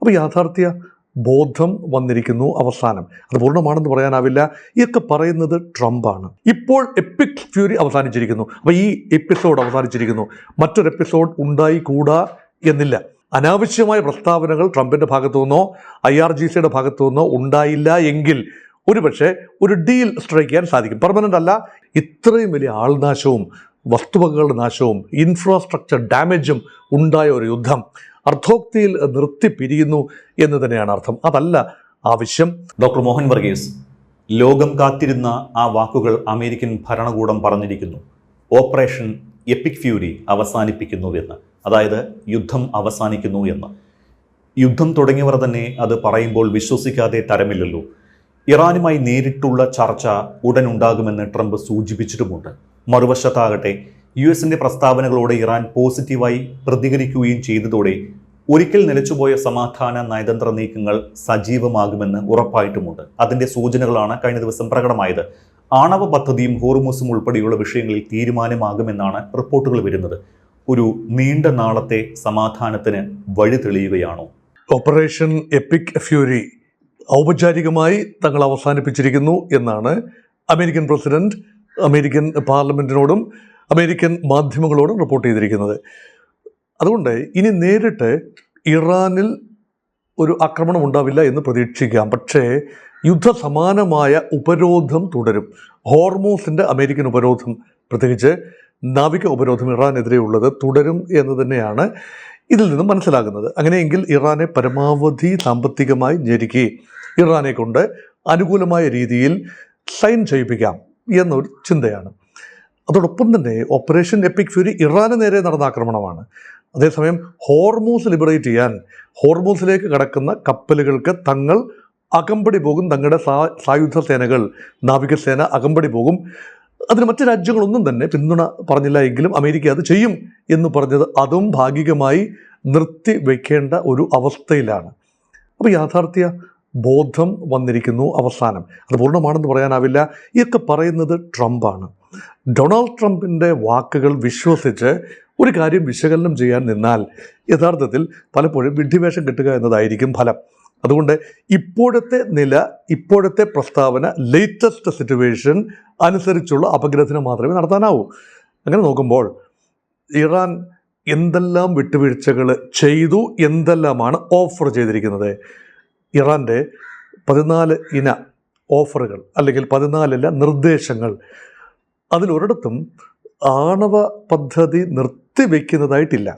അപ്പോൾ യാഥാർത്ഥ്യ ബോധം വന്നിരിക്കുന്നു അവസാനം. അത് പൂർണ്ണമാണെന്ന് പറയാനാവില്ല. ഇതൊക്കെ പറയുന്നത് ട്രംപാണ്. ഇപ്പോൾ എപ്പിക് ഫ്യൂരി അവസാനിച്ചിരിക്കുന്നു. അപ്പോൾ ഈ എപ്പിസോഡ് അവസാനിച്ചിരിക്കുന്നു. മറ്റൊരു എപ്പിസോഡ് ഉണ്ടായിക്കൂടാ എന്നില്ല. അനാവശ്യമായ പ്രസ്താവനകൾ ട്രംപിൻ്റെ ഭാഗത്തു നിന്നോ IRGCയുടെ ഭാഗത്തു നിന്നോ ഉണ്ടായില്ല എങ്കിൽ ഒരുപക്ഷെ ഒരു ഡീൽ സ്ട്രൈക്ക് ചെയ്യാൻ സാധിക്കും. പെർമനൻ്റ് അല്ല. ഇത്രയും വലിയ ആൾനാശവും വസ്തുവകകളുടെ നാശവും ഇൻഫ്രാസ്ട്രക്ചർ ഡാമേജും ഉണ്ടായ ഒരു യുദ്ധം അർദ്ധോക്തിയിൽ നിർത്തിപ്പിരിയുന്നു എന്ന് തന്നെയാണ് അർത്ഥം. അതല്ല ആവശ്യം. ഡോക്ടർ മോഹൻ വർഗീസ്, ലോകം കാത്തിരുന്ന ആ വാക്കുകൾ അമേരിക്കൻ ഭരണകൂടം പറഞ്ഞിരിക്കുന്നു. ഓപ്പറേഷൻ എപ്പിക് ഫ്യൂരി അവസാനിപ്പിക്കുന്നുവെന്ന്, അതായത് യുദ്ധം അവസാനിക്കുന്നു എന്ന്. യുദ്ധം തുടങ്ങിയവർ തന്നെ അത് പറയുമ്പോൾ വിശ്വസിക്കാതെ തരമില്ലല്ലോ. ഇറാനുമായി നേരിട്ടുള്ള ചർച്ച ഉടൻ ഉണ്ടാകുമെന്ന് ട്രംപ് സൂചിപ്പിച്ചിട്ടുമുണ്ട്. മറുവശത്താകട്ടെ US പ്രസ്താവനകളോട് ഇറാൻ പോസിറ്റീവായി പ്രതികരിക്കുകയും ചെയ്തതോടെ ഒരിക്കൽ നിലച്ചുപോയ സമാധാന നയതന്ത്ര നീക്കങ്ങൾ സജീവമാകുമെന്ന് ഉറപ്പായിട്ടുമുണ്ട്. അതിൻ്റെ സൂചനകളാണ് കഴിഞ്ഞ ദിവസം പ്രകടമായത്. ആണവ പദ്ധതിയും ഹോർമുസും ഉൾപ്പെടെയുള്ള വിഷയങ്ങളിൽ തീരുമാനമാകുമെന്നാണ് റിപ്പോർട്ടുകൾ വരുന്നത്. ഒരു നീണ്ട നാളത്തെ സമാധാനത്തിന് വഴി തെളിയുകയാണോ? ഓപ്പറേഷൻ എപ്പിക് ഫ്യൂരി ഔപചാരികമായി തങ്ങൾ അവസാനിപ്പിച്ചിരിക്കുന്നു എന്നാണ് അമേരിക്കൻ പ്രസിഡന്റ് അമേരിക്കൻ പാർലമെൻറ്റിനോടും അമേരിക്കൻ മാധ്യമങ്ങളോടും റിപ്പോർട്ട് ചെയ്തിരിക്കുന്നത്. അതുകൊണ്ട് ഇനി നേരിട്ട് ഇറാനിൽ ഒരു ആക്രമണം ഉണ്ടാവില്ല എന്ന് പ്രതീക്ഷിക്കാം. പക്ഷേ യുദ്ധസമാനമായ ഉപരോധം തുടരും. ഹോർമൂസിൻ്റെ അമേരിക്കൻ ഉപരോധം, പ്രത്യേകിച്ച് നാവിക ഉപരോധം ഇറാനെതിരെയുള്ളത് തുടരും എന്ന് തന്നെയാണ് ഇതിൽ നിന്നും മനസ്സിലാകുന്നത്. അങ്ങനെയെങ്കിൽ ഇറാനെ പരമാവധി സാമ്പത്തികമായി ഞെരുക്കി ഇറാനെ കൊണ്ട് അനുകൂലമായ രീതിയിൽ സൈൻ ചെയ്യിപ്പിക്കാം എന്നൊരു ചിന്തയാണ്. അതോടൊപ്പം തന്നെ ഓപ്പറേഷൻ എപ്പിക് ഫ്യൂരി ഇറാന് നേരെ നടന്ന ആക്രമണമാണ്. അതേസമയം ഹോർമൂസ് ലിബറേറ്റ് ചെയ്യാൻ ഹോർമൂസിലേക്ക് കടക്കുന്ന കപ്പലുകൾക്ക് തങ്ങൾ അകമ്പടി പോകും. തങ്ങളുടെ സായുധ സേനകൾ, നാവികസേന അകമ്പടി പോകും. അതിന് മറ്റ് രാജ്യങ്ങളൊന്നും തന്നെ പിന്തുണ പറഞ്ഞില്ല എങ്കിലും അമേരിക്ക അത് ചെയ്യും എന്ന് പറഞ്ഞത് അതും ഭാഗികമായി നിർത്തിവെക്കേണ്ട ഒരു അവസ്ഥയിലാണ്. അപ്പോൾ യാഥാർത്ഥ്യ ബോധം വന്നിരിക്കുന്നു അവസാനം. അത് പൂർണ്ണമാണെന്ന് പറയാനാവില്ല. ഇതൊക്കെ പറയുന്നത് ട്രംപാണ്. ഡൊണാൾഡ് ട്രംപിൻ്റെ വാക്കുകൾ വിശ്വസിച്ച് ഒരു കാര്യം വിശകലനം ചെയ്യാൻ നിന്നാൽ യഥാർത്ഥത്തിൽ പലപ്പോഴും വിഡ്ഢിവേഷം കിട്ടുക എന്നതായിരിക്കും ഫലം. അതുകൊണ്ട് ഇപ്പോഴത്തെ നില, ഇപ്പോഴത്തെ പ്രസ്താവന, ലേറ്റസ്റ്റ് സിറ്റുവേഷൻ അനുസരിച്ചുള്ള അപഗ്രഥനം മാത്രമേ നടത്താനാവൂ. അങ്ങനെ നോക്കുമ്പോൾ ഇറാൻ എന്തെല്ലാം വിട്ടുവീഴ്ചകൾ ചെയ്തു, എന്തെല്ലാമാണ് ഓഫർ ചെയ്തിരിക്കുന്നത്. ഇറാൻ്റെ 14 ഇന ഓഫറുകൾ അല്ലെങ്കിൽ 14 നിർദ്ദേശങ്ങൾ, അതിലൊരിടത്തും ആണവ പദ്ധതി നിർത്തിവെക്കുന്നതായിട്ടില്ല.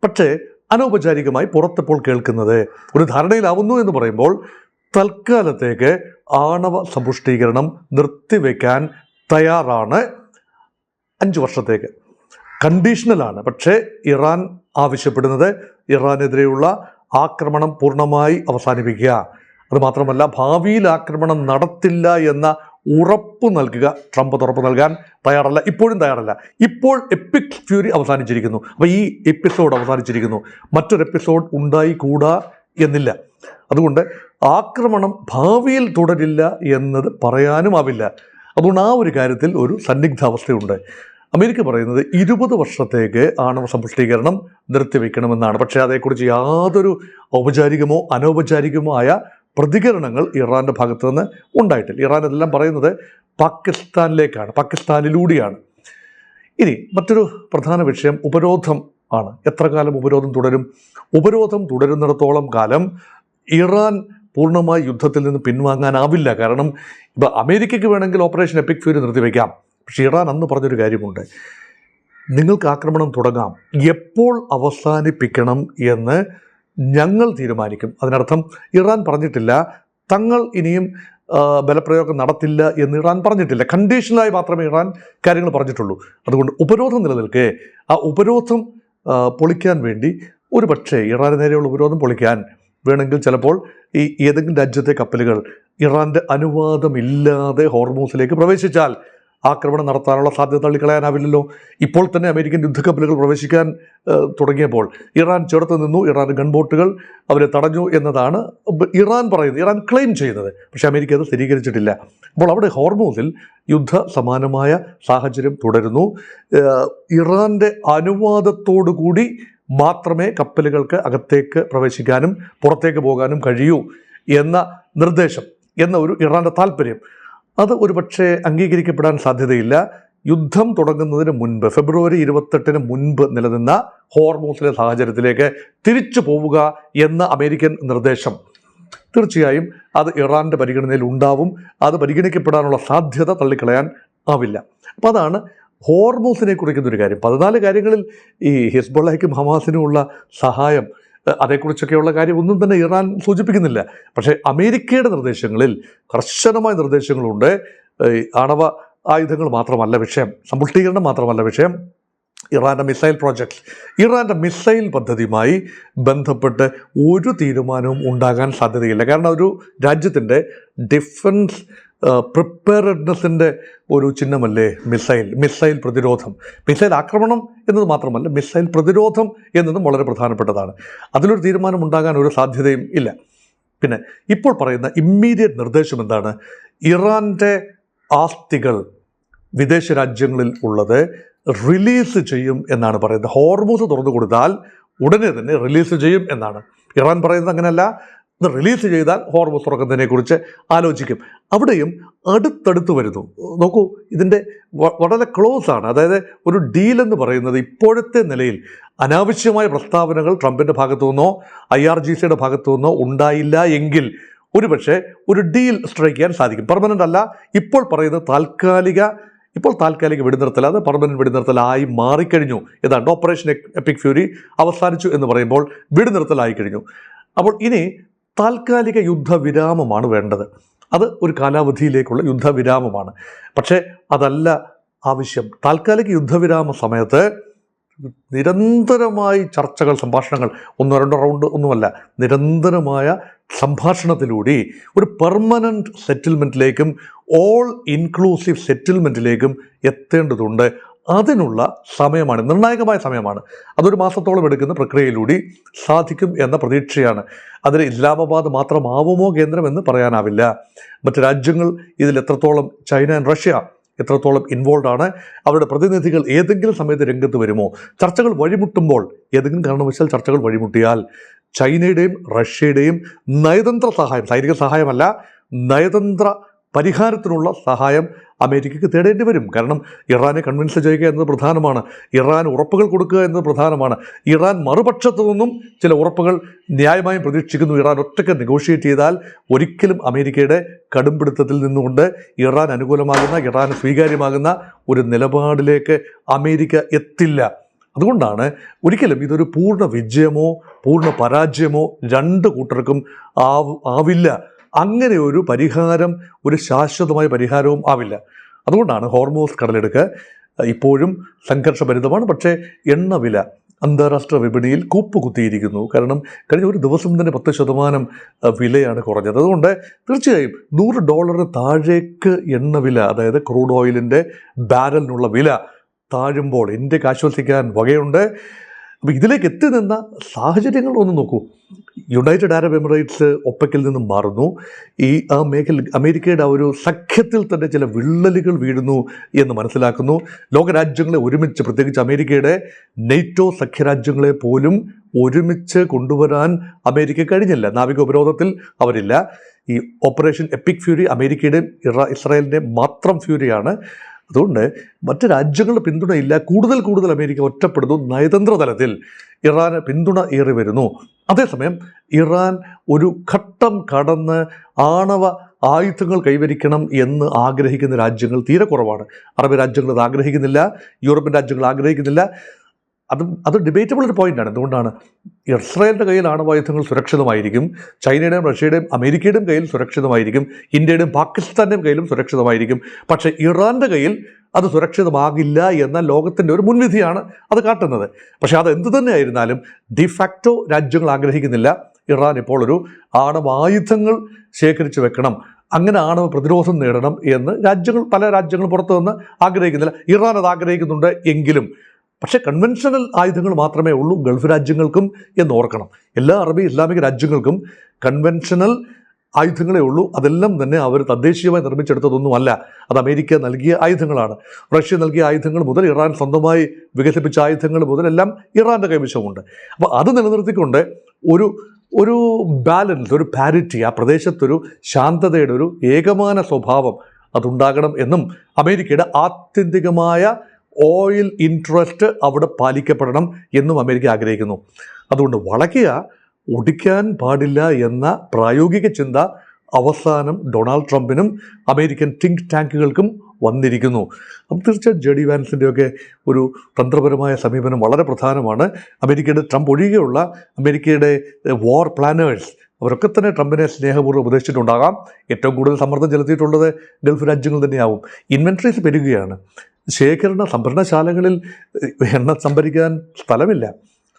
പക്ഷേ അനൗപചാരികമായി പുറത്തിപ്പോൾ കേൾക്കുന്നത് ഒരു ധാരണയിലാവുന്നു എന്ന് പറയുമ്പോൾ തൽക്കാലത്തേക്ക് ആണവ സമ്പുഷ്ടീകരണം നിർത്തിവെക്കാൻ തയ്യാറാണ്. 5 വർഷത്തേക്ക് കണ്ടീഷണലാണ്. പക്ഷേ ഇറാൻ ആവശ്യപ്പെടുന്നത് ഇറാനെതിരെയുള്ള ആക്രമണം പൂർണ്ണമായി അവസാനിപ്പിക്കുക. അതുമാത്രമല്ല, ഭാവിയിൽ ആക്രമണം നടത്തില്ല എന്ന ഉറപ്പ് നൽകുക. ട്രംപ് ഉറപ്പ് നൽകാൻ തയ്യാറല്ല, ഇപ്പോഴും തയ്യാറല്ല. ഇപ്പോൾ എപ്പിക് ഫ്യൂരി അവസാനിച്ചിരിക്കുന്നു. അപ്പോൾ ഈ എപ്പിസോഡ് അവസാനിച്ചിരിക്കുന്നു. മറ്റൊരു എപ്പിസോഡ് ഉണ്ടായിക്കൂടാ എന്നില്ല. അതുകൊണ്ട് ആക്രമണം ഭാവിയിൽ തുടരില്ല എന്നത് പറയാനും ആവില്ല. അതുകൊണ്ട് ആ ഒരു കാര്യത്തിൽ ഒരു സന്നിഗ്ധാവസ്ഥയുണ്ട്. അമേരിക്ക പറയുന്നത് 20 വർഷത്തേക്ക് ആണവ സമ്പുഷ്ടീകരണം നിർത്തിവെക്കണമെന്നാണ്. പക്ഷേ അതേക്കുറിച്ച് യാതൊരു ഔപചാരികമോ അനൗപചാരികമോ ആയ പ്രതികരണങ്ങൾ ഇറാൻ്റെ ഭാഗത്തു നിന്ന് ഉണ്ടായിട്ടില്ല. ഇറാൻ ഇതെല്ലാം പറയുന്നത് പാകിസ്ഥാനിലേക്കാണ്, പാകിസ്ഥാനിലൂടെയാണ്. ഇനി മറ്റൊരു പ്രധാന വിഷയം ഉപരോധം ആണ്. എത്ര കാലം ഉപരോധം തുടരും? ഉപരോധം തുടരുന്നിടത്തോളം കാലം ഇറാൻ പൂർണ്ണമായി യുദ്ധത്തിൽ നിന്ന് പിൻവാങ്ങാനാവില്ല. കാരണം ഇപ്പോൾ അമേരിക്കയ്ക്ക് വേണമെങ്കിൽ ഓപ്പറേഷൻ എപ്പിക് ഫ്യൂരി നിർത്തിവെക്കാം. പക്ഷേ ഇറാൻ അന്ന് പറഞ്ഞൊരു കാര്യമുണ്ട്, നിങ്ങൾക്ക് ആക്രമണം തുടങ്ങാം, എപ്പോൾ അവസാനിപ്പിക്കണം എന്ന് ഞങ്ങൾ തീരുമാനിക്കും. അതിനർത്ഥം ഇറാൻ പറഞ്ഞിട്ടില്ല തങ്ങൾ ഇനിയും ബലപ്രയോഗം നടത്തില്ല എന്ന് ഇറാൻ പറഞ്ഞിട്ടില്ല. കണ്ടീഷണലായി മാത്രമേ ഇറാൻ കാര്യങ്ങൾ പറഞ്ഞിട്ടുള്ളൂ. അതുകൊണ്ട് ഉപരോധം നിലനിൽക്കെ ആ ഉപരോധം പൊളിക്കാൻ വേണ്ടി ഒരു പക്ഷേ ഇറാന് നേരെയുള്ള ഉപരോധം പൊളിക്കാൻ വേണമെങ്കിൽ ചിലപ്പോൾ ഈ ഏതെങ്കിലും രാജ്യത്തെ കപ്പലുകൾ ഇറാൻ്റെ അനുവാദമില്ലാതെ ഹോർമൂസിലേക്ക് പ്രവേശിച്ചാൽ ആക്രമണം നടത്താനുള്ള സാധ്യത തള്ളിക്കളയാനാവില്ലല്ലോ. ഇപ്പോൾ തന്നെ അമേരിക്കൻ യുദ്ധക്കപ്പലുകൾ പ്രവേശിക്കാൻ തുടങ്ങിയപ്പോൾ ഇറാൻ ചേർത്ത് നിന്നു. ഇറാൻ ഗൺബോട്ടുകൾ അവരെ തടഞ്ഞു എന്നതാണ് ഇറാൻ പറയുന്നത്, ഇറാൻ ക്ലെയിം ചെയ്യുന്നത്. പക്ഷേ അമേരിക്ക അത് സ്ഥിരീകരിച്ചിട്ടില്ല. അപ്പോൾ അവിടെ ഹോർമൂസിൽ യുദ്ധ സമാനമായ സാഹചര്യം തുടരുന്നു. ഇറാൻ്റെ അനുവാദത്തോടു കൂടി മാത്രമേ കപ്പലുകൾക്ക് അകത്തേക്ക് പ്രവേശിക്കാനും പുറത്തേക്ക് പോകാനും കഴിയൂ എന്ന നിർദ്ദേശം, എന്ന ഒരു ഇറാൻ്റെ താല്പര്യം, അത് ഒരുപക്ഷെ അംഗീകരിക്കപ്പെടാൻ സാധ്യതയില്ല. യുദ്ധം തുടങ്ങുന്നതിന് മുൻപ്, ഫെബ്രുവരി 28 മുൻപ് നിലനിന്ന ഹോർമൂസിലെ സാഹചര്യത്തിലേക്ക് തിരിച്ചു പോവുക എന്ന അമേരിക്കൻ നിർദ്ദേശം തീർച്ചയായും അത് ഇറാൻ്റെ പരിഗണനയിൽ ഉണ്ടാവും. അത് പരിഗണിക്കപ്പെടാനുള്ള സാധ്യത തള്ളിക്കളയാൻ ആവില്ല. അപ്പോൾ അതാണ് ഹോർമൂസിനെ കുറിക്കുന്നൊരു കാര്യം. 14 കാര്യങ്ങളിൽ ഈ ഹിസ്ബുള്ളയ്ക്കും ഹമാസിനുമുള്ള സഹായം, അതേക്കുറിച്ചൊക്കെയുള്ള കാര്യം ഒന്നും തന്നെ ഇറാൻ സൂചിപ്പിക്കുന്നില്ല. പക്ഷേ അമേരിക്കയുടെ നിർദ്ദേശങ്ങളിൽ കർശനമായ നിർദ്ദേശങ്ങളുണ്ട്. ആണവ ആയുധങ്ങൾ മാത്രമല്ല വിഷയം, സമ്പുഷ്ടീകരണം മാത്രമല്ല വിഷയം, ഇറാൻ്റെ മിസൈൽ പ്രോജക്ട്സ്, ഇറാൻ്റെ മിസൈൽ പദ്ധതിയുമായി ബന്ധപ്പെട്ട് ഒരു തീരുമാനവും ഉണ്ടാകാൻ സാധ്യതയില്ല. കാരണം ഒരു രാജ്യത്തിൻ്റെ ഡിഫൻസ് പ്രിപ്പയർഡ്നെസ്സിൻ്റെ ഒരു ചിഹ്നമല്ലേ മിസൈൽ പ്രതിരോധം. മിസൈൽ ആക്രമണം എന്നത് മാത്രമല്ല, മിസൈൽ പ്രതിരോധം എന്നതും വളരെ പ്രധാനപ്പെട്ടതാണ്. അതിലൊരു തീരുമാനം ഉണ്ടാകാൻ ഒരു സാധ്യതയും ഇല്ല. പിന്നെ ഇപ്പോൾ പറയുന്ന ഇമ്മീഡിയറ്റ് നിർദ്ദേശം എന്താണ്? ഇറാൻ്റെ ആസ്തികൾ വിദേശ രാജ്യങ്ങളിൽ ഉള്ളത് റിലീസ് ചെയ്യും എന്നാണ് പറയുന്നത്. ഹോർമൂസ് തുറന്നു കൊടുത്താൽ ഉടനെ തന്നെ റിലീസ് ചെയ്യും എന്നാണ്. ഇറാൻ പറയുന്നത് അങ്ങനെയല്ല, ഇത് റിലീസ് ചെയ്താൽ ഹോർമൂസ് തുറക്കുന്നതിനെക്കുറിച്ച് ആലോചിക്കും. അവിടെയും അടുത്തടുത്ത് വരുന്നു. നോക്കൂ, ഇതിൻ്റെ വളരെ ക്ലോസ് ആണ്. അതായത് ഒരു ഡീൽ എന്ന് പറയുന്നത് ഇപ്പോഴത്തെ നിലയിൽ അനാവശ്യമായ പ്രസ്താവനകൾ ട്രംപിൻ്റെ ഭാഗത്തു നിന്നോ IRGCയുടെ ഭാഗത്തു നിന്നോ ഉണ്ടായില്ല എങ്കിൽ ഒരുപക്ഷെ ഒരു ഡീൽ സ്ട്രൈക്ക് ചെയ്യാൻ സാധിക്കും. പെർമനൻ്റ് അല്ല. ഇപ്പോൾ പറയുന്നത് താൽക്കാലിക വെടിനിർത്തൽ, അത് പെർമനന്റ് വെടിനിർത്തലായി മാറിക്കഴിഞ്ഞു. ഏതാണ്ട് ഓപ്പറേഷൻ എപ്പിക് ഫ്യൂരി അവസാനിച്ചു എന്ന് പറയുമ്പോൾ വെടിനിർത്തലായി കഴിഞ്ഞു. അപ്പോൾ ഇനി താൽക്കാലിക യുദ്ധവിരാമമാണ് വേണ്ടത്. അത് ഒരു കാലാവധിയിലേക്കുള്ള യുദ്ധവിരാമമാണ്. പക്ഷേ അതല്ല ആവശ്യം. താൽക്കാലിക യുദ്ധവിരാമ സമയത്ത് നിരന്തരമായി ചർച്ചകൾ, സംഭാഷണങ്ങൾ, 1-2 റൗണ്ട് ഒന്നുമല്ല, നിരന്തരമായ സംഭാഷണത്തിലൂടെ ഒരു പെർമനൻറ്റ് സെറ്റിൽമെൻറ്റിലേക്കും ഓൾ ഇൻക്ലൂസീവ് സെറ്റിൽമെൻറ്റിലേക്കും എത്തേണ്ടതുണ്ട്. അതിനുള്ള സമയമാണ്, നിർണായകമായ സമയമാണ്. അതൊരു മാസത്തോളം എടുക്കുന്ന പ്രക്രിയയിലൂടെ സാധിക്കും എന്ന പ്രതീക്ഷയാണ്. അതിന് ഇസ്ലാമാബാദ് മാത്രമാവുമോ കേന്ദ്രം എന്ന് പറയാനാവില്ല. മറ്റ് രാജ്യങ്ങൾ ഇതിൽ എത്രത്തോളം, ചൈന ആൻഡ് റഷ്യ എത്രത്തോളം ഇൻവോൾവ് ആണ്, അവരുടെ പ്രതിനിധികൾ ഏതെങ്കിലും സമയത്ത് രംഗത്ത് വരുമോ? ചർച്ചകൾ വഴിമുട്ടുമ്പോൾ, ഏതെങ്കിലും കാരണവശാൽ ചർച്ചകൾ വഴിമുട്ടിയാൽ ചൈനയുടെയും റഷ്യയുടെയും നയതന്ത്ര സഹായം, സൈനിക സഹായമല്ല, നയതന്ത്ര പരിഹാരത്തിനുള്ള സഹായം അമേരിക്കയ്ക്ക് തേടേണ്ടി വരും. കാരണം ഇറാനെ കൺവിൻസ് ചെയ്യുക എന്നത് പ്രധാനമാണ്, ഇറാൻ ഉറപ്പുകൾ കൊടുക്കുക എന്നത് പ്രധാനമാണ്. ഇറാൻ മറുപക്ഷത്തു നിന്നും ചില ഉറപ്പുകൾ ന്യായമായും പ്രതീക്ഷിക്കുന്നു. ഇറാൻ ഒറ്റയ്ക്ക് നെഗോഷിയേറ്റ് ചെയ്താൽ ഒരിക്കലും അമേരിക്കയുടെ കടുംപിടുത്തത്തിൽ നിന്നുകൊണ്ട് ഇറാൻ അനുകൂലമാകുന്ന, ഇറാൻ സ്വീകാര്യമാകുന്ന ഒരു നിലപാടിലേക്ക് അമേരിക്ക എത്തില്ല. അതുകൊണ്ടാണ് ഒരിക്കലും ഇതൊരു പൂർണ്ണ വിജയമോ പൂർണ്ണ പരാജയമോ രണ്ട് കൂട്ടർക്കും ആവില്ല. അങ്ങനെ ഒരു പരിഹാരം, ഒരു ശാശ്വതമായ പരിഹാരവും ആവില്ല. അതുകൊണ്ടാണ് ഹോർമൂസ് കടലെടുക്ക് ഇപ്പോഴും സംഘർഷഭരിതമാണ്. പക്ഷേ എണ്ണവില അന്താരാഷ്ട്ര വിപണിയിൽ കൂപ്പുകുത്തിയിരിക്കുന്നു. കാരണം കഴിഞ്ഞ ഒരു ദിവസം തന്നെ 10% വിലയാണ് കുറഞ്ഞത്. അതുകൊണ്ട് തീർച്ചയായും $100 താഴേക്ക് എണ്ണവില, അതായത് ക്രൂഡ് ഓയിലിൻ്റെ ബാരലിനുള്ള വില താഴുമ്പോൾ ഇന്ത്യക്ക് ആശ്വസിക്കാൻ വകയുണ്ട്. അപ്പോൾ ഇതിലേക്ക് എത്തി നിന്ന സാഹചര്യങ്ങൾ ഒന്ന് നോക്കൂ. യുണൈറ്റഡ് അറബ് എമിറേറ്റ്സ് ഒപ്പക്കിൽ നിന്നും മാറുന്നു. ആ മേഖല അമേരിക്കയുടെ ആ ഒരു സഖ്യത്തിൽ തന്നെ ചില വിള്ളലുകൾ വീഴുന്നു എന്ന് മനസ്സിലാക്കുന്നു. ലോകരാജ്യങ്ങളെ ഒരുമിച്ച്, പ്രത്യേകിച്ച് അമേരിക്കയുടെ നെയ്റ്റോ സഖ്യരാജ്യങ്ങളെ പോലും ഒരുമിച്ച് കൊണ്ടുവരാൻ അമേരിക്ക കഴിഞ്ഞില്ല. നാവിക ഉപരോധത്തിൽ അവരില്ല. ഈ ഓപ്പറേഷൻ എപ്പിക് ഫ്യൂരി അമേരിക്കയുടെയും ഇസ്രായേലിൻ്റെയും മാത്രം ഫ്യൂരിയാണ്. അതുകൊണ്ട് മറ്റ് രാജ്യങ്ങളുടെ പിന്തുണയില്ല. കൂടുതൽ അമേരിക്ക ഒറ്റപ്പെടുന്നു. നയതന്ത്ര തലത്തിൽ ഇറാന് പിന്തുണ ഏറി വരുന്നു. അതേസമയം ഇറാൻ ഒരു ഘട്ടം കടന്ന് ആണവ ആയുധങ്ങൾ കൈവരിക്കണം എന്ന് ആഗ്രഹിക്കുന്ന രാജ്യങ്ങൾ തീരെ കുറവാണ്. അറബ് രാജ്യങ്ങൾ അത് ആഗ്രഹിക്കുന്നില്ല, യൂറോപ്യൻ രാജ്യങ്ങൾ ആഗ്രഹിക്കുന്നില്ല. അത് ഡിബേറ്റബിൾ ഒരു പോയിൻ്റാണ്. എന്തുകൊണ്ടാണ്? ഇസ്രായേലിൻ്റെ കയ്യിൽ ആണവായുധങ്ങൾ സുരക്ഷിതമായിരിക്കും, ചൈനയുടെയും റഷ്യയുടെയും അമേരിക്കയുടെയും കയ്യിൽ സുരക്ഷിതമായിരിക്കും, ഇന്ത്യയുടെയും പാകിസ്ഥാൻ്റെയും കയ്യിലും സുരക്ഷിതമായിരിക്കും. പക്ഷേ ഇറാൻ്റെ കയ്യിൽ അത് സുരക്ഷിതമാകില്ല എന്ന ലോകത്തിൻ്റെ ഒരു മുൻവിധിയാണ് അത് കാട്ടുന്നത്. പക്ഷേ അത് എന്തു തന്നെ ആയിരുന്നാലും ഡിഫാക്റ്റോ രാജ്യങ്ങൾ ആഗ്രഹിക്കുന്നില്ല ഇറാൻ ഇപ്പോൾ ഒരു ആണവായുധങ്ങൾ ശേഖരിച്ചു വെക്കണം, അങ്ങനെ ആണവ പ്രതിരോധം നേടണം എന്ന് പല രാജ്യങ്ങളും പുറത്തു നിന്ന് ആഗ്രഹിക്കുന്നില്ല. ഇറാൻ അത് ആഗ്രഹിക്കുന്നുണ്ട് എങ്കിലും. പക്ഷേ കൺവെൻഷണൽ ആയുധങ്ങൾ മാത്രമേ ഉള്ളൂ ഗൾഫ് രാജ്യങ്ങൾക്കും എന്ന് ഓർക്കണം. എല്ലാ അറബി ഇസ്ലാമിക രാജ്യങ്ങൾക്കും കൺവെൻഷണൽ ആയുധങ്ങളേ ഉള്ളൂ. അതെല്ലാം തന്നെ അവർ തദ്ദേശീയമായി നിർമ്മിച്ചെടുത്തതൊന്നുമല്ല. അത് അമേരിക്ക നൽകിയ ആയുധങ്ങളാണ്. റഷ്യ നൽകിയ ആയുധങ്ങൾ മുതൽ ഇറാൻ സ്വന്തമായി വികസിപ്പിച്ച ആയുധങ്ങൾ മുതൽ എല്ലാം ഇറാൻ്റെ കൈവശമുണ്ട്. അപ്പോൾ അത് നിലനിർത്തിക്കൊണ്ട് ഒരു ബാലൻസ്, ഒരു പാരിറ്റി, ആ പ്രദേശത്തൊരു ശാന്തതയുടെ ഒരു ഏകമാന സ്വഭാവം അതുണ്ടാകണം എന്നും അമേരിക്കയുടെ ആത്യന്തികമായ ഓയിൽ ഇൻട്രസ്റ്റ് അവിടെ പാലിക്കപ്പെടണം എന്നും അമേരിക്ക ആഗ്രഹിക്കുന്നു. അതുകൊണ്ട് വളയ്ക്കുക, ഒടിക്കാൻ പാടില്ല എന്ന പ്രായോഗിക ചിന്ത അവസാനം ഡൊണാൾഡ് ട്രംപിനും അമേരിക്കൻ തിങ്ക് ടാങ്കുകൾക്കും വന്നിരിക്കുന്നു. അപ്പം തീർച്ചയായും ജെ ഡി വാൻസിൻ്റെയൊക്കെ ഒരു തന്ത്രപരമായ സമീപനം വളരെ പ്രധാനമാണ്. അമേരിക്കയുടെ ട്രംപ് ഒഴികെയുള്ള അമേരിക്കയുടെ വാർ പ്ലാനേഴ്സ് അവരൊക്കെ തന്നെ ട്രംപിനെ സ്നേഹപൂർവ്വം ഉപദേശിച്ചിട്ടുണ്ടാകാം. ഏറ്റവും കൂടുതൽ സമ്മർദ്ദം ചെലുത്തിയിട്ടുള്ളത് ഗൾഫ് രാജ്യങ്ങൾ തന്നെയാവും. ഇൻവെൻട്രീസ് പെരുകുകയാണ്. സംഭരണശാലകളിൽ എണ്ണ സംഭരിക്കാൻ സ്ഥലമില്ല.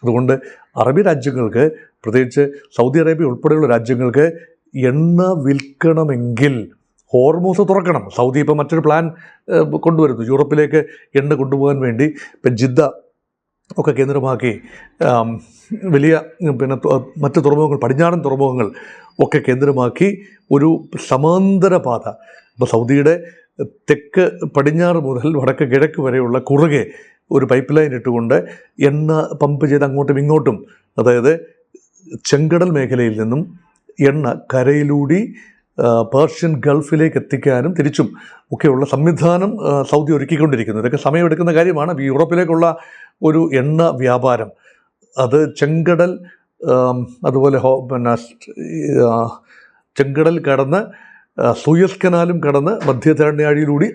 അതുകൊണ്ട് അറബി രാജ്യങ്ങൾക്ക്, പ്രത്യേകിച്ച് സൗദി അറേബ്യ ഉൾപ്പെടെയുള്ള രാജ്യങ്ങൾക്ക് എണ്ണ വിൽക്കണമെങ്കിൽ ഹോർമൂസ് തുറക്കണം. സൗദി ഇപ്പോൾ മറ്റൊരു പ്ലാൻ കൊണ്ടുവരുന്നു. യൂറോപ്പിലേക്ക് എണ്ണ കൊണ്ടുപോകാൻ വേണ്ടി ഇപ്പം ജിദ്ദ ഒക്കെ കേന്ദ്രമാക്കി വലിയ മറ്റ് തുറമുഖങ്ങൾ, പടിഞ്ഞാറൻ തുറമുഖങ്ങൾ ഒക്കെ കേന്ദ്രമാക്കി ഒരു സമാന്തര പാത, ഇപ്പോൾ സൗദിയുടെ തെക്ക് പടിഞ്ഞാറ് മുതൽ വടക്ക് കിഴക്ക് വരെയുള്ള കുറുകെ ഒരു പൈപ്പ് ലൈൻ ഇട്ടുകൊണ്ട് എണ്ണ പമ്പ് ചെയ്ത് അങ്ങോട്ടും ഇങ്ങോട്ടും, അതായത് ചെങ്കടൽ മേഖലയിൽ നിന്നും എണ്ണ കരയിലൂടി പേർഷ്യൻ ഗൾഫിലേക്ക് എത്തിക്കാനും തിരിച്ചും ഒക്കെയുള്ള സംവിധാനം സൗദി ഒരുക്കിക്കൊണ്ടിരിക്കുന്നു. ഇതൊക്കെ സമയമെടുക്കുന്ന കാര്യമാണ്. യൂറോപ്പിലേക്കുള്ള ഒരു എണ്ണ വ്യാപാരം അത് ചെങ്കടൽ, അതുപോലെ ചെങ്കടൽ കടന്ന് സൂയസ് കനാലും കടന്ന് മധ്യധരണ്യാഴിയിലൂടെ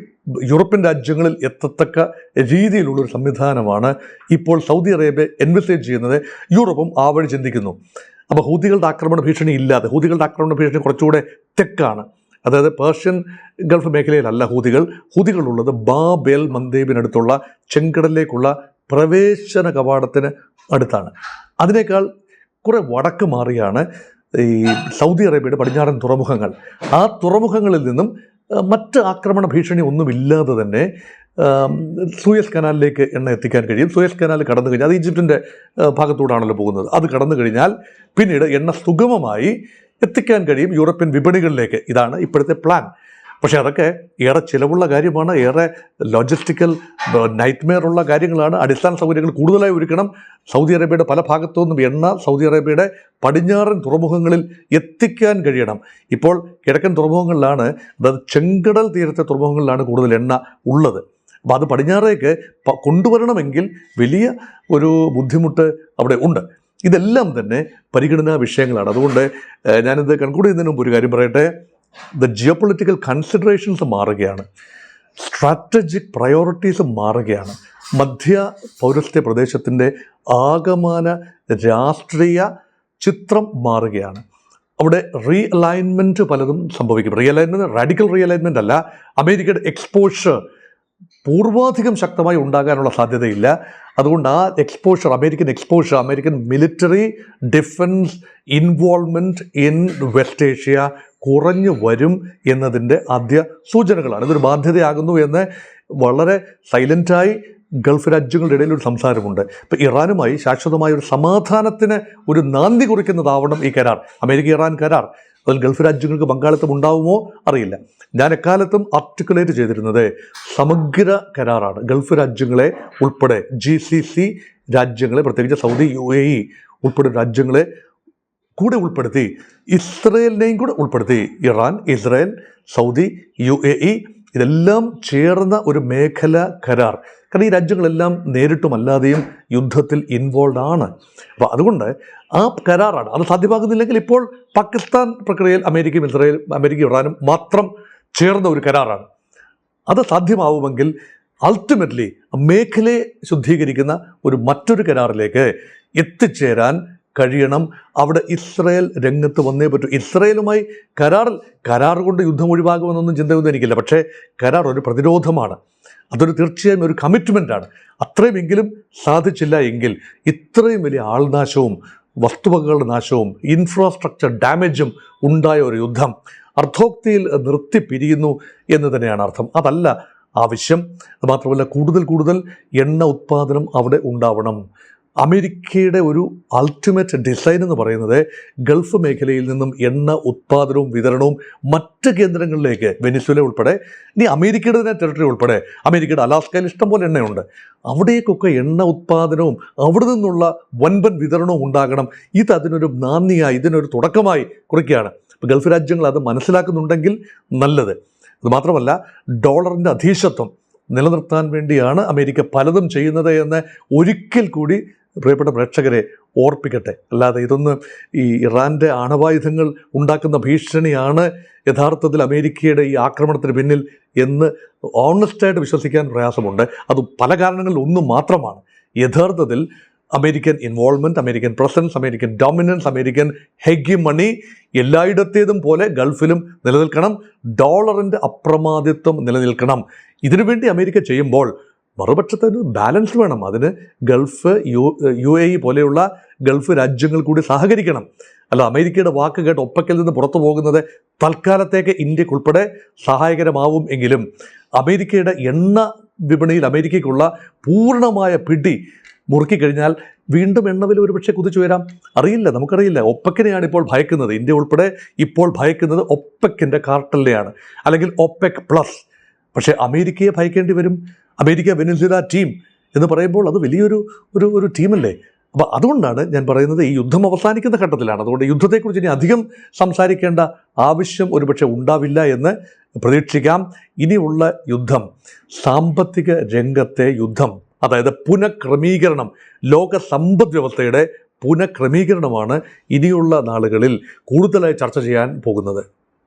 യൂറോപ്യൻ രാജ്യങ്ങളിൽ എത്തത്തക്ക രീതിയിലുള്ളൊരു സംവിധാനമാണ് ഇപ്പോൾ സൗദി അറേബ്യ എൻവിസേജ് ചെയ്യുന്നത്. യൂറോപ്പും ആ വഴി ചിന്തിക്കുന്നു. അപ്പോൾ ഹൂതികളുടെ ആക്രമണ ഭീഷണി ഇല്ലാതെ, ഹൂതികളുടെ ആക്രമണ ഭീഷണി കുറച്ചുകൂടെ തെക്കാണ്. അതായത് പേർഷ്യൻ ഗൾഫ് മേഖലയിലല്ല ഹൂതികളുള്ളത് ബാബ് എൽ മന്ദേബിനടുത്തുള്ള ചെങ്കടലിലേക്കുള്ള പ്രവേശന കവാടത്തിന് അടുത്താണ്. അതിനേക്കാൾ കുറെ വടക്ക് മാറിയാണ് ഈ സൗദി അറേബ്യയുടെ പടിഞ്ഞാറൻ തുറമുഖങ്ങൾ. ആ തുറമുഖങ്ങളിൽ നിന്നും മറ്റ് ആക്രമണ ഭീഷണി ഒന്നുമില്ലാതെ തന്നെ സൂയസ് കനാലിലേക്ക് എണ്ണ എത്തിക്കാൻ കഴിയും. സൂയസ് കനാൽ കടന്നു കഴിഞ്ഞാൽ, അത് ഈജിപ്തിൻ്റെ ഭാഗത്തൂടാണല്ലോ പോകുന്നത്, അത് കടന്നു കഴിഞ്ഞാൽ പിന്നീട് എണ്ണ സുഗമമായി എത്തിക്കാൻ കഴിയും യൂറോപ്യൻ വിപണികളിലേക്ക്. ഇതാണ് ഇപ്പോഴത്തെ പ്ലാൻ. പക്ഷേ അതൊക്കെ ഏറെ ചിലവുള്ള കാര്യമാണ്, ഏറെ ലോജിസ്റ്റിക്കൽ നൈറ്റ്മെയർ ഉള്ള കാര്യങ്ങളാണ്. അടിസ്ഥാന സൗകര്യങ്ങൾ കൂടുതലായി ഒരുക്കണം. സൗദി അറേബ്യയുടെ പല ഭാഗത്തു നിന്നും എണ്ണ സൗദി അറേബ്യയുടെ പടിഞ്ഞാറൻ തുറമുഖങ്ങളിൽ എത്തിക്കാൻ കഴിയണം. ഇപ്പോൾ കിഴക്കൻ തുറമുഖങ്ങളിലാണ്, അതായത് ചെങ്കടൽ തീരത്തെ തുറമുഖങ്ങളിലാണ് കൂടുതൽ എണ്ണ ഉള്ളത്. അപ്പോൾ അത് പടിഞ്ഞാറേക്ക് കൊണ്ടുവരണമെങ്കിൽ വലിയ ഒരു ബുദ്ധിമുട്ട് അവിടെ ഉണ്ട്. ഇതെല്ലാം തന്നെ പരിഗണനാ വിഷയങ്ങളാണ്. അതുകൊണ്ട് ഞാനിത് കൺക്ലൂഡ് ചെയ്യുന്നതിന് മുമ്പ് ഒരു കാര്യം പറയട്ടെ. ദ ജിയോ പൊളിറ്റിക്കൽ കൺസിഡറേഷൻസ് മാറുകയാണ്, സ്ട്രാറ്റജിക് പ്രയോറിറ്റീസ് മാറുകയാണ്. മധ്യ പൗരസ്ത്യ പ്രദേശത്തിൻ്റെ ആകമാന രാഷ്ട്രീയ ചിത്രം മാറുകയാണ്. അവിടെ റീഅലൈൻമെൻറ്റ് പലതും സംഭവിക്കും. റാഡിക്കൽ റീഅലൈൻമെൻ്റ് അല്ല, അമേരിക്കയുടെ എക്സ്പോഷർ പൂർവാധികം ശക്തമായി ഉണ്ടാകാനുള്ള സാധ്യതയില്ല. അതുകൊണ്ട് ആ exposure, American military defence involvement in west Asia കുറഞ്ഞു വരും എന്നതിൻ്റെ ആദ്യ സൂചനകളാണ്. ഇതൊരു ബാധ്യതയാകുന്നു എന്ന് വളരെ സൈലൻ്റായി ഗൾഫ് രാജ്യങ്ങളുടെ ഇടയിൽ ഒരു സംസാരമുണ്ട്. ഇപ്പോൾ ഇറാനുമായി ശാശ്വതമായ ഒരു സമാധാനത്തിന് ഒരു നാന്ദി കുറിക്കുന്നതാവണം ഈ കരാർ, അമേരിക്ക ഇറാൻ കരാർ. അതിൽ ഗൾഫ് രാജ്യങ്ങൾക്ക് പങ്കാളിത്തം ഉണ്ടാവുമോ അറിയില്ല. ഞാൻ എക്കാലത്തും ആർട്ടിക്കുലേറ്റ് ചെയ്തിരുന്നത് സമഗ്ര കരാറാണ്. ഗൾഫ് രാജ്യങ്ങളെ ഉൾപ്പെടെ GCC രാജ്യങ്ങളെ, പ്രത്യേകിച്ച് സൗദി, UAE ഉൾപ്പെടെ രാജ്യങ്ങളെ കൂടെ ഉൾപ്പെടുത്തി, ഇസ്രയേലിനെയും കൂടെ ഉൾപ്പെടുത്തി, ഇറാൻ, ഇസ്രയേൽ, സൗദി, UAE ഇതെല്ലാം ചേർന്ന ഒരു മേഖല കരാർ. കാരണം ഈ രാജ്യങ്ങളെല്ലാം നേരിട്ടും അല്ലാതെയും യുദ്ധത്തിൽ ഇൻവോൾവ് ആണ്. അപ്പോൾ അതുകൊണ്ട് ആ കരാറാണ്. അത് സാധ്യമാകുന്നില്ലെങ്കിൽ ഇപ്പോൾ പാകിസ്ഥാൻ പ്രക്രിയയിൽ അമേരിക്കയും ഇറാനും മാത്രം ചേർന്ന ഒരു കരാറാണ്. അത് സാധ്യമാവുമെങ്കിൽ അൾട്ടിമേറ്റ്ലി മേഖലയെ ശുദ്ധീകരിക്കുന്ന മറ്റൊരു കരാറിലേക്ക് എത്തിച്ചേരാൻ കഴിയണം. അവിടെ ഇസ്രയേൽ രംഗത്ത് വന്നേ പറ്റൂ. ഇസ്രയേലുമായി കരാർ കൊണ്ട് യുദ്ധം ഒഴിവാകുമെന്നൊന്നും ചിന്തയൊന്നും എനിക്കില്ല. പക്ഷേ കരാർ ഒരു പ്രതിരോധമാണ്, അതൊരു തീർച്ചയായും ഒരു കമ്മിറ്റ്മെൻറ്റാണ്. അത്രയുമെങ്കിലും സാധിച്ചില്ല എങ്കിൽ ഇത്രയും വലിയ ആൾനാശവും വസ്തുവകകളുടെ നാശവും ഇൻഫ്രാസ്ട്രക്ചർ ഡാമേജും ഉണ്ടായ ഒരു യുദ്ധം അർദ്ധോക്തിയിൽ നിർത്തി പിരിയുന്നു എന്ന് തന്നെയാണ് അർത്ഥം. അതല്ല ആവശ്യം. അതുമാത്രമല്ല, കൂടുതൽ എണ്ണ ഉത്പാദനം അവിടെ ഉണ്ടാവണം. അമേരിക്കയുടെ ഒരു അൾട്ടിമേറ്റ് ഡിസൈൻ എന്ന് പറയുന്നത് ഗൾഫ് മേഖലയിൽ നിന്നും എണ്ണ ഉത്പാദനവും വിതരണവും മറ്റ് കേന്ദ്രങ്ങളിലേക്ക്, വെനിസ്വേല ഉൾപ്പെടെ, ഇനി അമേരിക്കയുടെ തന്നെ ടെറിട്ടറി ഉൾപ്പെടെ, അമേരിക്കയുടെ അലാസ്കയിൽ ഇഷ്ടംപോലെ എണ്ണയുണ്ട്, അവിടേക്കൊക്കെ എണ്ണ ഉത്പാദനവും അവിടെ നിന്നുള്ള വൻപൻ വിതരണവും ഉണ്ടാകണം. അതിനൊരു നാന്ദിയായി, ഇതിനൊരു തുടക്കമായി കുറിക്കുകയാണ്. ഇപ്പോൾ ഗൾഫ് രാജ്യങ്ങൾ അത് മനസ്സിലാക്കുന്നുണ്ടെങ്കിൽ നല്ലത്. അതുമാത്രമല്ല, ഡോളറിൻ്റെ അധീശത്വം നിലനിർത്താൻ വേണ്ടിയാണ് അമേരിക്ക പലതും ചെയ്യുന്നത് എന്ന് ഒരിക്കൽ കൂടി പ്രിയപ്പെട്ട പ്രേക്ഷകരെ ഓർപ്പിക്കട്ടെ. അല്ലാതെ ഇതൊന്ന് ഈ ഇറാൻ്റെ ആണവായുധങ്ങൾ ഉണ്ടാക്കുന്ന ഭീഷണിയാണ് യഥാർത്ഥത്തിൽ അമേരിക്കയുടെ ഈ ആക്രമണത്തിന് പിന്നിൽ എന്ന് ഓണസ്റ്റായിട്ട് വിശ്വസിക്കാൻ പ്രയാസമുണ്ട്. അത് പല കാരണങ്ങളിൽ ഒന്നും മാത്രമാണ്. യഥാർത്ഥത്തിൽ American involvement, American presence, American dominance, American hegemony എല്ലായിടത്തേതും പോലെ ഗൾഫിലും നിലനിൽക്കണം. ഡോളറിൻ്റെ അപ്രമാദിത്വം നിലനിൽക്കണം. ഇതിനുവേണ്ടി അമേരിക്ക ചെയ്യുമ്പോൾ മറുപക്ഷത്തിന് ബാലൻസ് വേണം. അതിന് ഗൾഫ്, UAE പോലെയുള്ള ഗൾഫ് രാജ്യങ്ങൾ കൂടി സഹകരിക്കണം. അല്ല, അമേരിക്കയുടെ വാക്ക് കേട്ട് ഒപ്പക്കിൽ നിന്ന് പുറത്തു പോകുന്നത് തൽക്കാലത്തേക്ക് ഇന്ത്യക്കുൾപ്പെടെ സഹായകരമാവും എങ്കിലും അമേരിക്കയുടെ എണ്ണ വിപണിയിൽ അമേരിക്കയ്ക്കുള്ള പൂർണ്ണമായ പിടി മുറുക്കിക്കഴിഞ്ഞാൽ വീണ്ടും എണ്ണവില ഒരുപക്ഷെ കുതിച്ചു വരാം. അറിയില്ല, നമുക്കറിയില്ല. ഒപ്പക്കിനെയാണ് ഇപ്പോൾ ഭയക്കുന്നത്. ഇന്ത്യ ഉൾപ്പെടെ ഇപ്പോൾ ഭയക്കുന്നത് ഒപ്പക്കിൻ്റെ കാർട്ടലിനെയാണ്, അല്ലെങ്കിൽ ഒപെക് പ്ലസ്. പക്ഷേ അമേരിക്കയെ ഭയക്കേണ്ടി വരും. അമേരിക്ക വെനിസ്വേല ടീം എന്ന് പറയുമ്പോൾ അത് വലിയൊരു ഒരു ടീമല്ലേ. അപ്പോൾ അതുകൊണ്ടാണ് ഞാൻ പറയുന്നത്, ഈ യുദ്ധം അവസാനിക്കുന്ന ഘട്ടത്തിലാണ്. അതുകൊണ്ട് യുദ്ധത്തെക്കുറിച്ച് ഇനി അധികം സംസാരിക്കേണ്ട ആവശ്യം ഒരുപക്ഷെ ഉണ്ടാവില്ല എന്ന് പ്രതീക്ഷിക്കാം. ഇനിയുള്ള യുദ്ധം സാമ്പത്തിക രംഗത്തെ യുദ്ധം, അതായത് പുനഃക്രമീകരണം, ലോക സമ്പദ് വ്യവസ്ഥയുടെ പുനഃക്രമീകരണമാണ് ഇനിയുള്ള നാളുകളിൽ കൂടുതലായി ചർച്ച ചെയ്യാൻ പോകുന്നത്.